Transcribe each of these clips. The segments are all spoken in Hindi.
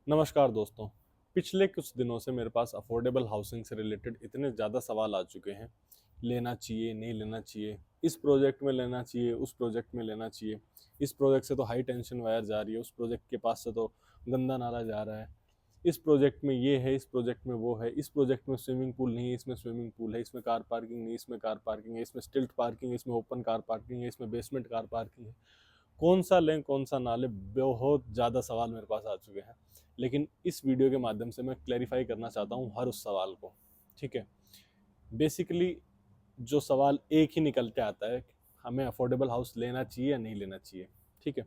नमस्कार दोस्तों। पिछले कुछ दिनों से मेरे पास अफोर्डेबल हाउसिंग से रिलेटेड इतने ज़्यादा सवाल आ चुके हैं। लेना चाहिए, नहीं लेना चाहिए, इस प्रोजेक्ट में लेना चाहिए, उस प्रोजेक्ट में लेना चाहिए, इस प्रोजेक्ट से तो हाई टेंशन वायर जा रही है, उस प्रोजेक्ट के पास से तो गंदा नाला जा रहा है, इस प्रोजेक्ट में ये है, इस प्रोजेक्ट में वो है, इस प्रोजेक्ट में स्विमिंग पूल नहीं है, इसमें स्विमिंग पूल है, इसमें कार पार्किंग नहीं, इसमें कार पार्किंग है, इसमें स्टिल्ट पार्किंग है, इसमें ओपन कार पार्किंग है, इसमें बेसमेंट कार पार्किंग है। कौन सा लें, कौन सा ना लें, बहुत ज़्यादा सवाल मेरे पास आ चुके हैं। लेकिन इस वीडियो के माध्यम से मैं क्लैरिफाई करना चाहता हूँ हर उस सवाल को। ठीक है। बेसिकली जो सवाल एक ही निकल के आता है, हमें अफोर्डेबल हाउस लेना चाहिए या नहीं लेना चाहिए। ठीक है।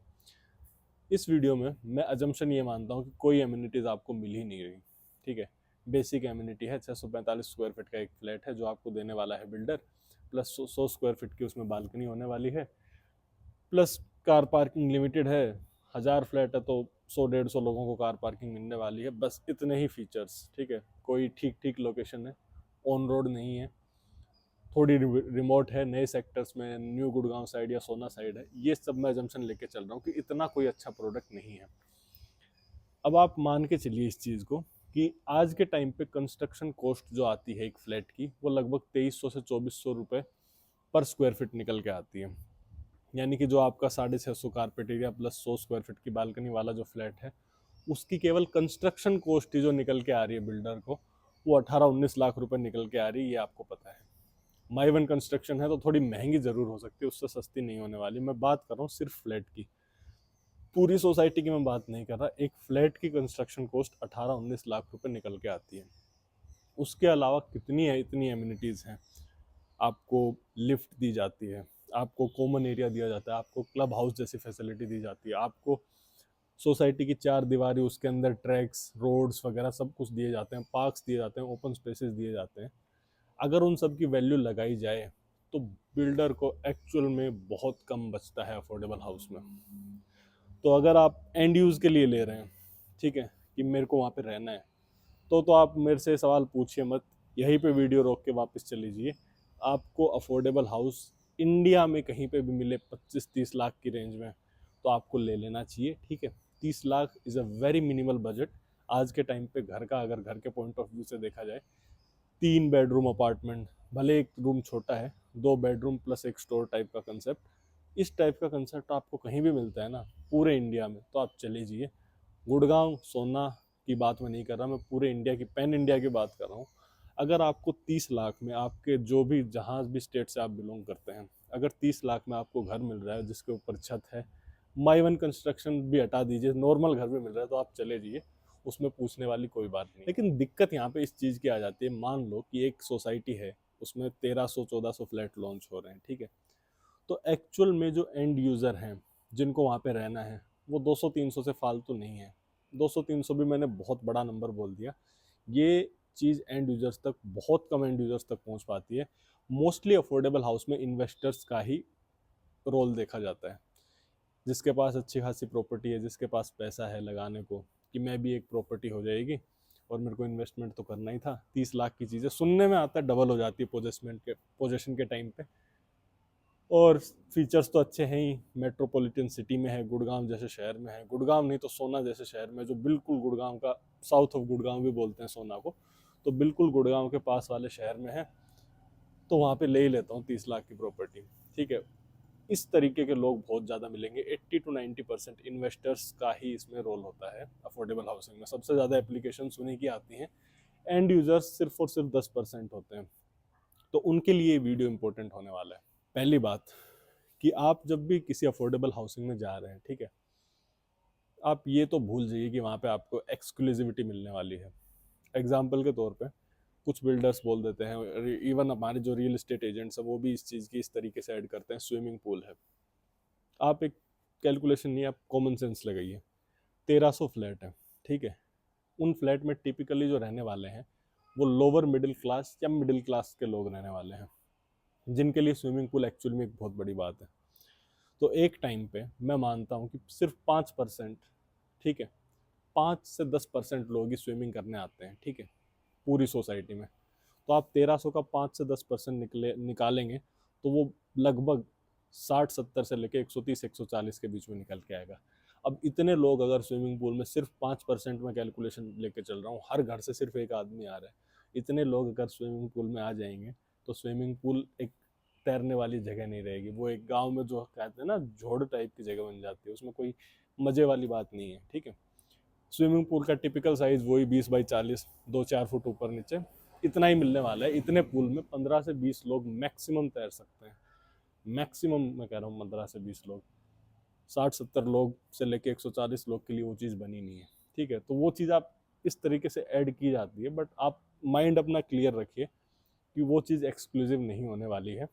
इस वीडियो में मैं अजम्पशन ये मानता हूँ कि कोई एम्यूनिटीज़ आपको मिल ही नहीं रही। ठीक है। बेसिक एम्यूनिटी है, 645 स्क्वायर फीट का एक फ्लैट है जो आपको देने वाला है बिल्डर, प्लस 100 स्क्वायर फीट की उसमें बालकनी होने वाली है, प्लस कार पार्किंग लिमिटेड है। 1000 फ्लैट है तो 100 150 लोगों को कार पार्किंग मिलने वाली है, बस इतने ही फीचर्स। ठीक है। कोई ठीक ठीक लोकेशन है, ऑन रोड नहीं है, थोड़ी रिमोट है, नए सेक्टर्स में, न्यू गुड़गांव साइड या सोना साइड है। ये सब मैं एजम्पशन लेके चल रहा हूँ कि इतना कोई अच्छा प्रोडक्ट नहीं है। अब आप मान के चलिए इस चीज़ को कि आज के टाइम पे कंस्ट्रक्शन कॉस्ट जो आती है एक फ्लैट की, वो लगभग 2300 से 2400 रुपये पर स्क्वायर फीट निकल के आती है। यानी कि जो आपका 650 carpet area plus 100 square feet की बालकनी वाला जो फ्लैट है, उसकी केवल कंस्ट्रक्शन कॉस्ट ही जो निकल के आ रही है बिल्डर को, वो 18-19 लाख रुपए निकल के आ रही है। ये आपको पता है। माई वन कंस्ट्रक्शन है तो थोड़ी महंगी जरूर हो सकती है, उससे सस्ती नहीं होने वाली। मैं बात कर रहा हूँ सिर्फ फ्लैट की, पूरी सोसाइटी की मैं बात नहीं कर रहा। एक फ्लैट की कंस्ट्रक्शन कॉस्ट 18-19 लाख रुपए निकल के आती है। उसके अलावा कितनी है, इतनी एम्यूनिटीज़ हैं। आपको लिफ्ट दी जाती है, आपको कॉमन एरिया दिया जाता है, आपको क्लब हाउस जैसी फैसिलिटी दी जाती है, आपको सोसाइटी की 4 दीवारी, उसके अंदर ट्रैक्स, रोड्स वगैरह सब कुछ दिए जाते हैं, पार्क्स दिए जाते हैं, ओपन स्पेसेस दिए जाते हैं। अगर उन सब की वैल्यू लगाई जाए तो बिल्डर को एक्चुअल में बहुत कम बचता है अफोर्डेबल हाउस में। तो अगर आप एंड यूज़ के लिए ले रहे हैं, ठीक है, कि मेरे को वहाँ पे रहना है, तो आप मेरे से सवाल पूछिए मत, यहीं पे वीडियो रोक के वापस चले जाइए। आपको अफोर्डेबल हाउस इंडिया में कहीं पे भी मिले 25-30 लाख की रेंज में, तो आपको ले लेना चाहिए। ठीक है। 30 lakh is a very minimal budget आज के टाइम पे। घर का अगर घर के पॉइंट ऑफ व्यू से देखा जाए, 3 बेडरूम अपार्टमेंट, भले एक रूम छोटा है, 2 बेडरूम प्लस एक स्टोर टाइप का कंसेप्ट, इस टाइप का कंसेप्ट आपको कहीं भी मिलता है ना पूरे इंडिया में, तो आप चले जाइए। गुड़गांव सोना की बात मैं नहीं कर रहा, मैं पूरे इंडिया की, पैन इंडिया की बात कर रहा हूँ। अगर आपको 30 लाख में, आपके जो भी, जहाँ भी स्टेट से आप बिलोंग करते हैं, अगर 30 लाख में आपको घर मिल रहा है जिसके ऊपर छत है, माई वन कंस्ट्रक्शन भी हटा दीजिए, नॉर्मल घर भी मिल रहा है, तो आप चले जाइए, उसमें पूछने वाली कोई बात नहीं। लेकिन दिक्कत यहाँ पे इस चीज़ की आ जाती है, मान लो कि एक सोसाइटी है, उसमें 1300-1400 फ्लैट लॉन्च हो रहे हैं। ठीक है। तो एक्चुअल में जो एंड यूज़र हैं जिनको वहाँ पे रहना है, वो 200-300 से फालतू नहीं है। 200-300 भी मैंने बहुत बड़ा नंबर बोल दिया। ये चीज़ एंड यूजर्स तक, बहुत कम एंड यूजर्स तक पहुँच पाती है। मोस्टली अफोर्डेबल हाउस में इन्वेस्टर्स का ही रोल देखा जाता है, जिसके पास अच्छी खासी प्रॉपर्टी है, जिसके पास पैसा है लगाने को, कि मैं भी एक प्रॉपर्टी हो जाएगी और मेरे को इन्वेस्टमेंट तो करना ही था। 30 लाख की चीज़ें सुनने में आता है, डबल हो जाती है पोजेशन के टाइम पे। और फीचर्स तो अच्छे हैं ही, मेट्रोपॉलिटन सिटी में है, गुड़गांव जैसे शहर में है, गुड़गांव नहीं तो सोना जैसे शहर में, जो बिल्कुल गुड़गांव का, साउथ ऑफ गुड़गांव भी बोलते हैं सोना को, तो बिल्कुल गुड़गांव के पास वाले शहर में है। तो वहाँ पे ले ही लेता हूँ 30 लाख की प्रॉपर्टी। ठीक है। इस तरीके के लोग बहुत ज़्यादा मिलेंगे। 80 to 90% इन्वेस्टर्स का ही इसमें रोल होता है अफोर्डेबल हाउसिंग में। सबसे ज़्यादा एप्लीकेशन उन्हीं की आती हैं, एंड यूजर्स सिर्फ और सिर्फ 10% होते हैं। तो उनके लिए वीडियो इंपॉर्टेंट होने वाला है। पहली बात कि आप जब भी किसी अफोर्डेबल हाउसिंग में जा रहे हैं, ठीक है, आप ये तो भूल जाइए कि वहाँ पे आपको एक्सक्लूसिविटी मिलने वाली है। एग्जाम्पल के तौर पे कुछ बिल्डर्स बोल देते हैं, इवन हमारे जो रियल एस्टेट एजेंट्स हैं वो भी इस चीज़ की इस तरीके से ऐड करते हैं, स्विमिंग पूल है। आप एक कैलकुलेशन नहीं, आप कॉमन सेंस लगाइए। 1300 फ्लैट है, ठीक है। उन फ्लैट में टिपिकली जो रहने वाले हैं वो लोअर मिडिल क्लास या मिडिल क्लास के लोग रहने वाले हैं, जिनके लिए स्विमिंग पूल एक्चुअल में एक बहुत बड़ी बात है। तो एक टाइम पे मैं मानता हूँ कि सिर्फ 5%, ठीक है, 5 से 10% लोग ही स्विमिंग करने आते हैं, ठीक है, पूरी सोसाइटी में। तो आप 1300 का 5 से 10% निकालेंगे तो वो लगभग 60-70 से लेके 130-140 के बीच में निकल के आएगा। अब इतने लोग अगर स्विमिंग पूल में सिर्फ 5% में कैलकुलेशन लेके चल रहा हूँ, हर घर से सिर्फ एक आदमी आ रहा है, इतने लोग अगर स्विमिंग पूल में आ जाएंगे तो स्विमिंग पूल एक तैरने वाली जगह नहीं रहेगी, वो एक गांव में जो कहते हैं ना झोड़ टाइप की जगह बन जाती है, उसमें कोई मजे वाली बात नहीं है। ठीक है, स्विमिंग पूल का टिपिकल साइज वही 20 बाई 40, 2-4 फुट ऊपर नीचे इतना ही मिलने वाला है। इतने पूल में 15 से 20 लोग मैक्सिमम तैर सकते हैं, मैक्सिमम मैं कह रहा हूँ 15 से 20 लोग। 60-70 लोग से लेके 140 लोग के लिए वो चीज़ बनी नहीं है। ठीक है, तो वो चीज़ आप इस तरीके से ऐड की जाती है, बट आप माइंड अपना क्लियर रखिए कि वो चीज़ एक्सक्लूसिव नहीं होने वाली है।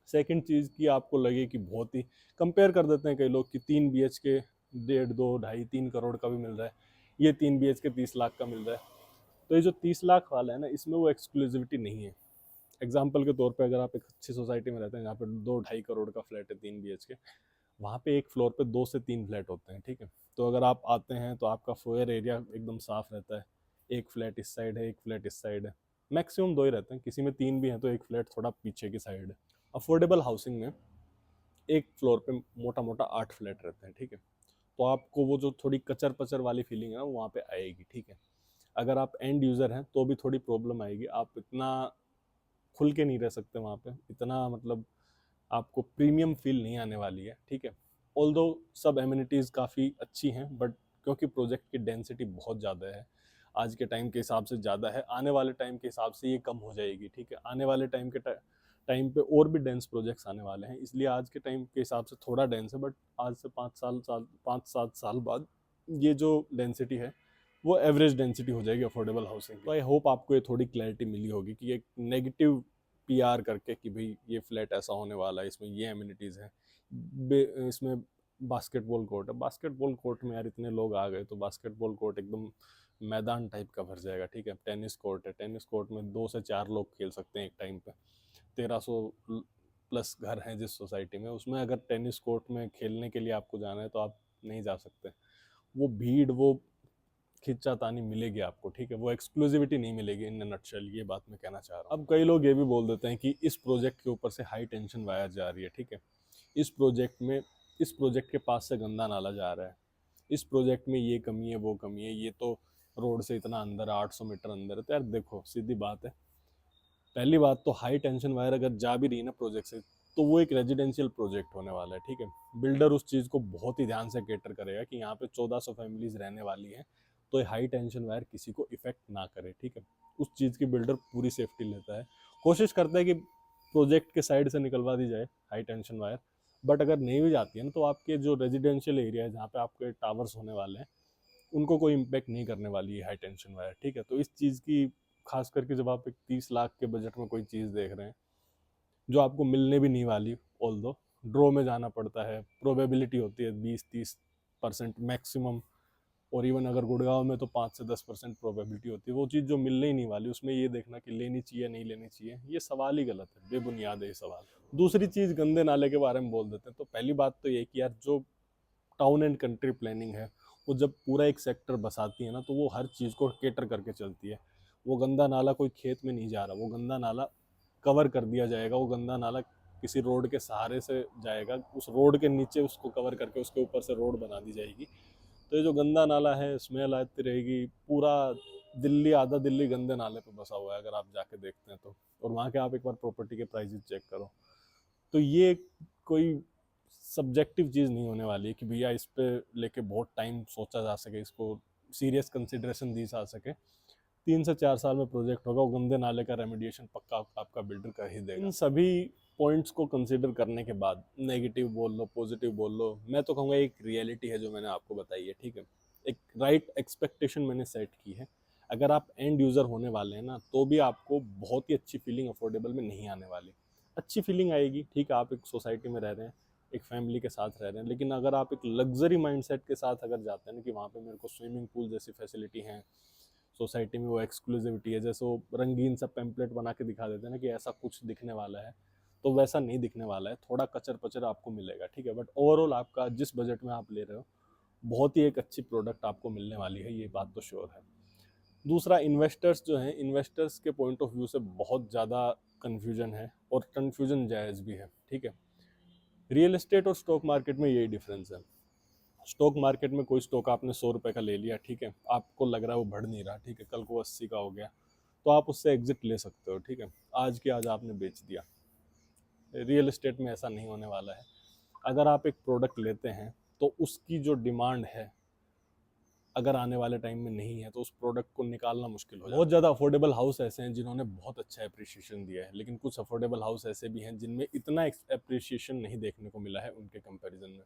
सेकंड चीज़ की आपको लगे कि बहुत ही कंपेयर कर देते हैं कई लोग कि 3 BHK 1.5, 2, 2.5, 3 करोड़ का भी मिल रहा है, ये 3 BHK 30 लाख का मिल रहा है। तो ये जो 30 लाख वाला है ना, इसमें वो एक्सक्लूसिविटी नहीं है। एग्जाम्पल के तौर पे अगर आप एक अच्छी सोसाइटी में रहते हैं जहाँ पे 2-2.5 करोड़ का फ्लैट है 3 BHK, वहाँ पे एक फ्लोर पे 2 से 3 फ्लैट होते हैं। ठीक है, तो अगर आप आते हैं तो आपका फोयर एरिया एकदम साफ रहता है, एक फ्लैट इस साइड है, एक फ्लैट इस साइड है, मैक्सिमम 2 ही रहते हैं, किसी में 3 भी हैं तो एक फ्लैट थोड़ा पीछे की साइड है। अफोर्डेबल हाउसिंग में एक फ्लोर पे मोटा मोटा 8 फ्लैट रहते हैं। ठीक है, तो आपको वो जो थोड़ी कचर पचर वाली फीलिंग है ना वो वहाँ पे आएगी। ठीक है, अगर आप एंड यूज़र हैं तो भी थोड़ी प्रॉब्लम आएगी, आप इतना खुल के नहीं रह सकते वहाँ पे, इतना मतलब आपको प्रीमियम फील नहीं आने वाली है। ठीक है, ऑल्दो सब एमिनिटीज़ काफ़ी अच्छी हैं, बट क्योंकि प्रोजेक्ट की डेंसिटी बहुत ज़्यादा है, आज के टाइम के हिसाब से ज़्यादा है, आने वाले टाइम के हिसाब से ये कम हो जाएगी। ठीक है, आने वाले टाइम पे और भी डेंस प्रोजेक्ट्स आने वाले हैं, इसलिए आज के टाइम के हिसाब से थोड़ा डेंस है, बट आज से 5-7 साल बाद ये जो डेंसिटी है वो एवरेज डेंसिटी हो जाएगी अफोर्डेबल हाउसिंग। तो आई होप आपको ये थोड़ी क्लैरिटी मिली होगी कि एक नेगेटिव पीआर करके कि भाई ये फ्लैट ऐसा होने वाला है, इसमें ये एमिनिटीज़ हैं, इसमें बास्केटबॉल कोर्ट है, बास्केटबॉल कोर्ट में यार इतने लोग आ गए तो बास्केटबॉल कोर्ट एकदम मैदान टाइप का भर जाएगा। ठीक है, टेनिस कोर्ट है, टेनिस कोर्ट में 2 से 4 लोग खेल सकते हैं एक टाइम पे, 1300 प्लस घर हैं जिस सोसाइटी में, उसमें अगर टेनिस कोर्ट में खेलने के लिए आपको जाना है तो आप नहीं जा सकते, वो भीड़ वो खिंचातानी मिलेगी आपको। ठीक है, वो एक्सक्लूसिविटी नहीं मिलेगी इन नटशेल, ये बात मैं कहना चाह रहा हूँ। अब कई लोग ये भी बोल देते हैं कि इस प्रोजेक्ट के ऊपर से हाई टेंशन वायर जा रही है। ठीक है, इस प्रोजेक्ट के पास से गंदा नाला जा रहा है, इस प्रोजेक्ट में ये कमी है वो कमी है, ये तो रोड से इतना अंदर है, 800 मीटर अंदर है। तो यार देखो सीधी बात है, पहली बात तो हाई टेंशन वायर अगर जा भी रही है ना प्रोजेक्ट से, तो वो एक रेजिडेंशियल प्रोजेक्ट होने वाला है। ठीक है, बिल्डर उस चीज़ को बहुत ही ध्यान से कैटर करेगा कि यहाँ पे 1400 फैमिलीज रहने वाली हैं, तो ये हाई टेंशन वायर किसी को इफेक्ट ना करे। ठीक है, उस चीज़ की बिल्डर पूरी सेफ्टी लेता है, कोशिश करता है कि प्रोजेक्ट के साइड से निकलवा दी जाए हाई टेंशन वायर, बट अगर नहीं भी जाती है ना तो आपके जो रेजिडेंशियल एरिया है जहाँ पे आपके टावर्स होने वाले हैं उनको कोई इम्पेक्ट नहीं करने वाली है हाई टेंशन वायर। ठीक है, तो इस चीज़ की खास करके जब आप एक 30 लाख के बजट में कोई चीज़ देख रहे हैं जो आपको मिलने भी नहीं वाली, ऑल दो ड्रॉ में जाना पड़ता है, प्रोबेबिलिटी होती है 20-30% मैक्सिमम, और इवन अगर गुड़गांव में तो 5 से 10% प्रोबेबिलिटी होती है, वो चीज़ जो मिलने ही नहीं वाली उसमें ये देखना कि लेनी चाहिए नहीं लेनी चाहिए, ये सवाल ही गलत है, बेबुनियाद है ये सवाल। दूसरी चीज़ गंदे नाले के बारे में बोल देते हैं, तो पहली बात तो ये कि यार जो टाउन एंड कंट्री प्लानिंग है वो जब पूरा एक सेक्टर बसाती है ना तो वो हर चीज़ को केटर करके चलती है। वो गंदा नाला कोई खेत में नहीं जा रहा, वो गंदा नाला कवर कर दिया जाएगा, वो गंदा नाला किसी रोड के सहारे से जाएगा, उस रोड के नीचे उसको कवर करके उसके ऊपर से रोड बना दी जाएगी। तो ये जो गंदा नाला है स्मेल आती रहेगी, पूरा दिल्ली, आधा दिल्ली गंदे नाले पे बसा हुआ है अगर आप जाके देखते हैं तो, और वहाँ के आप एक बार प्रॉपर्टी के प्राइजेस चेक करो। तो ये कोई सब्जेक्टिव चीज़ नहीं होने वाली है कि भैया इस पे लेके बहुत टाइम सोचा जा सके, इसको सीरियस कंसिडरेशन दी जा सके। 3 से 4 साल में प्रोजेक्ट होगा, वो गंदे नाले का रेमेडिएशन पक्का आपका बिल्डर कर ही देगा। इन सभी पॉइंट्स को कंसिडर करने के बाद नेगेटिव बोल लो पॉजिटिव बोल लो, मैं तो कहूँगा एक रियलिटी है जो मैंने आपको बताई है। ठीक है, एक राइट एक्सपेक्टेशन मैंने सेट की है। अगर आप एंड यूज़र होने वाले हैं ना तो भी आपको बहुत ही अच्छी फीलिंग अफोर्डेबल में नहीं आने वाली, अच्छी फीलिंग आएगी। ठीक है, आप एक सोसाइटी में रह रहे हैं, एक फैमिली के साथ रह रहे हैं, लेकिन अगर आप एक लग्जरी माइंडसेट के साथ अगर जाते हैं ना कि वहाँ पे मेरे को स्विमिंग पूल जैसी फैसिलिटी है, सोसाइटी में वो एक्सक्लूसिविटी है, जैसे वो रंगीन सा पैम्पलेट बना के दिखा देते हैं ना कि ऐसा कुछ दिखने वाला है, तो वैसा नहीं दिखने वाला है, थोड़ा कचर पचर आपको मिलेगा। ठीक है, बट ओवरऑल आपका जिस बजट में आप ले रहे हो बहुत ही एक अच्छी प्रोडक्ट आपको मिलने वाली है, ये बात तो श्योर है। दूसरा, इन्वेस्टर्स जो हैं, इन्वेस्टर्स के पॉइंट ऑफ व्यू से बहुत ज़्यादा कन्फ्यूजन है, और कन्फ्यूजन जायज़ भी है। ठीक है, रियल एस्टेट और स्टॉक मार्केट में यही डिफरेंस है, स्टॉक मार्केट में कोई स्टॉक आपने 100 रुपये का ले लिया, ठीक है, आपको लग रहा है वो बढ़ नहीं रहा, ठीक है, कल को 80 का हो गया, तो आप उससे एग्जिट ले सकते हो, ठीक है, आज के आज आपने बेच दिया। रियल एस्टेट में ऐसा नहीं होने वाला है। अगर आप एक प्रोडक्ट लेते हैं तो उसकी जो डिमांड है अगर आने वाले टाइम में नहीं है तो उस प्रोडक्ट को निकालना मुश्किल हो जाता है। बहुत ज़्यादा अफोर्डेबल हाउस ऐसे हैं जिन्होंने बहुत अच्छा अप्रिशिएशन दिया है, लेकिन कुछ अफोर्डेबल हाउस ऐसे भी हैं जिनमें इतना अप्रिशिएशन नहीं देखने को मिला है उनके कंपैरिजन में।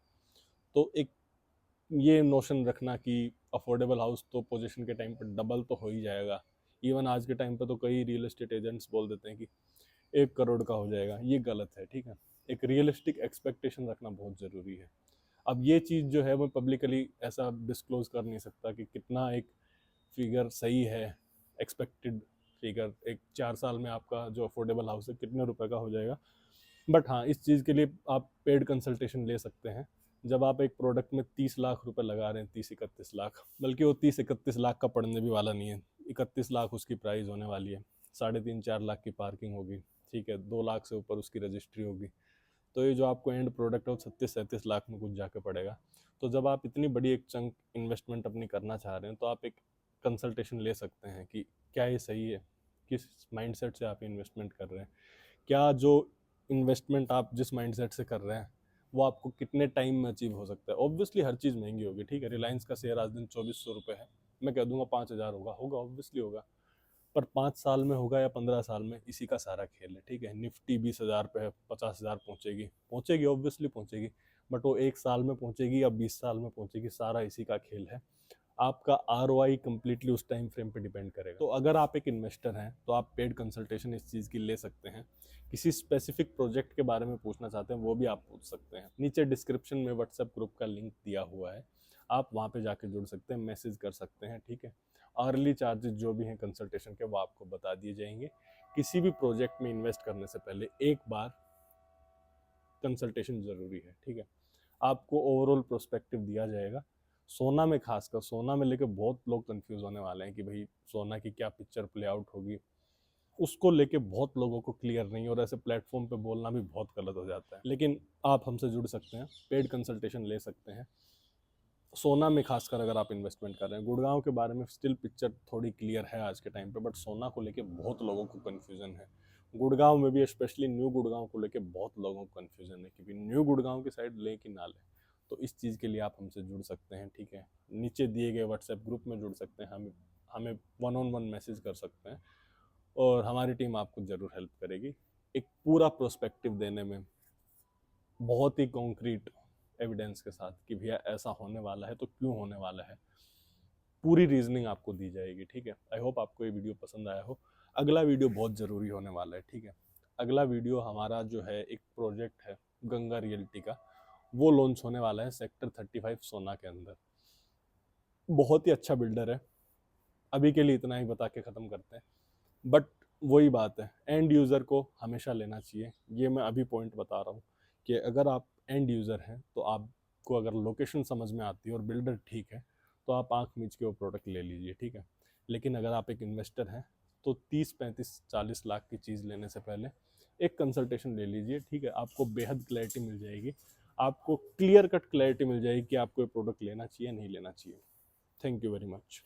तो एक ये नोशन रखना कि अफोर्डेबल हाउस तो पोजीशन के टाइम पर डबल तो हो ही जाएगा। इवन आज के टाइम पर तो कई रियल एस्टेट एजेंट्स बोल देते हैं कि 1 करोड़ का हो जाएगा, ये गलत है, ठीक है। एक रियलिस्टिक एक्सपेक्टेशन रखना बहुत ज़रूरी है। अब ये चीज़ जो है वो पब्लिकली ऐसा डिस्क्लोज कर नहीं सकता कि कितना एक फिगर सही है, एक्सपेक्टेड फिगर एक 4 साल में आपका जो अफोर्डेबल हाउस है कितने रुपए का हो जाएगा। बट हाँ, इस चीज़ के लिए आप पेड कंसल्टेशन ले सकते हैं। जब आप एक प्रोडक्ट में 30 लाख रुपए लगा रहे हैं, 30-31 लाख, बल्कि वो 30-31 लाख का पड़ने भी वाला नहीं है, 31 लाख उसकी प्राइस होने वाली है, 3.5-4 लाख की पार्किंग होगी, ठीक है, 2 लाख से ऊपर उसकी रजिस्ट्री होगी। तो ये जो आपको एंड प्रोडक्ट है वो 36-37 लाख में कुछ जाके पड़ेगा। तो जब आप इतनी बड़ी एक चंक इन्वेस्टमेंट अपनी करना चाह रहे हैं तो आप एक कंसल्टेशन ले सकते हैं कि क्या ये सही है, किस माइंडसेट से आप इन्वेस्टमेंट कर रहे हैं, क्या जो इन्वेस्टमेंट आप जिस माइंडसेट से कर रहे हैं वो आपको कितने टाइम में अचीव हो सकता है। ऑब्वियसली हर चीज़ महंगी होगी, ठीक है, रिलायंस का शेयर आज दिन 2400 रुपये है, मैं कह दूंगा 5000 होगा, होगा ऑब्वियसली होगा, पर 5 साल में होगा या 15 साल में, इसी का सारा खेल है, ठीक है। निफ्टी 20,000 पे है, 50,000 पहुंचेगी, पहुंचेगी ऑब्वियसली पहुंचेगी, बट वो 1 साल में पहुंचेगी या 20 साल में पहुंचेगी, सारा इसी का खेल है। आपका ROI कंप्लीटली उस टाइम फ्रेम पे डिपेंड करेगा। तो अगर आप एक इन्वेस्टर हैं तो आप पेड कंसल्टेशन इस चीज़ की ले सकते हैं। किसी स्पेसिफिक प्रोजेक्ट के बारे में पूछना चाहते हैं वो भी आप पूछ सकते हैं। नीचे डिस्क्रिप्शन में व्हाट्सएप ग्रुप का लिंक दिया हुआ है, आप वहाँ पे जाके जुड़ सकते हैं, मैसेज कर सकते हैं, ठीक है। अर्ली चार्जेस जो भी हैं कंसल्टेशन के वो आपको बता दिए जाएंगे। किसी भी प्रोजेक्ट में इन्वेस्ट करने से पहले एक बार कंसल्टेशन ज़रूरी है, ठीक है। आपको ओवरऑल प्रोस्पेक्टिव दिया जाएगा। सोना में खासकर, सोना में लेके बहुत लोग कंफ्यूज होने वाले हैं कि भाई सोना की क्या पिक्चर प्ले आउट होगी, उसको लेके बहुत लोगों को क्लियर नहीं, और ऐसे प्लेटफॉर्म पे बोलना भी बहुत गलत हो जाता है। लेकिन आप हमसे जुड़ सकते हैं, पेड कंसल्टेशन ले सकते हैं। सोना में खासकर अगर आप इन्वेस्टमेंट कर रहे हैं, गुड़गांव के बारे में स्टिल पिक्चर थोड़ी क्लियर है आज के टाइम पे, बट सोना को लेके बहुत लोगों को कन्फ्यूजन है। गुड़गांव में भी स्पेशली न्यू गुड़गांव को लेके बहुत लोगों को कन्फ्यूजन है कि भी न्यू गुड़गांव की साइड लें कि ना लें। तो इस चीज़ के लिए आप हमसे जुड़ सकते हैं, ठीक है। नीचे दिए गए व्हाट्सएप ग्रुप में जुड़ सकते हैं, हमें हमें 1-on-1 मैसेज कर सकते हैं और हमारी टीम आपको ज़रूर हेल्प करेगी एक पूरा प्रोस्पेक्टिव देने में, बहुत ही कॉन्क्रीट एविडेंस के साथ कि भैया ऐसा होने वाला है तो क्यों होने वाला है, पूरी रीजनिंग आपको दी जाएगी, ठीक है। आई होप आपको ये वीडियो पसंद आया हो। अगला वीडियो बहुत ज़रूरी होने वाला है, ठीक है। अगला वीडियो हमारा जो है एक प्रोजेक्ट है गंगा रियल्टी का, वो लॉन्च होने वाला है सेक्टर 35 सोना के अंदर। बहुत ही अच्छा बिल्डर है, अभी के लिए इतना ही बता के ख़त्म करते हैं। बट वही बात है, एंड यूज़र को हमेशा लेना चाहिए। ये मैं अभी पॉइंट बता रहा हूँ कि अगर आप एंड यूज़र हैं तो आपको अगर लोकेशन समझ में आती है और बिल्डर ठीक है तो आप आंख मीच के वो प्रोडक्ट ले लीजिए, ठीक है। लेकिन अगर आप एक इन्वेस्टर हैं तो 30-35-40 लाख की चीज़ लेने से पहले एक कंसल्टेशन ले लीजिए, ठीक है। आपको बेहद क्लैरिटी मिल जाएगी, आपको क्लियर कट क्लैरिटी मिल जाएगी कि आपको ये प्रोडक्ट लेना चाहिए नहीं लेना चाहिए। Thank you very much.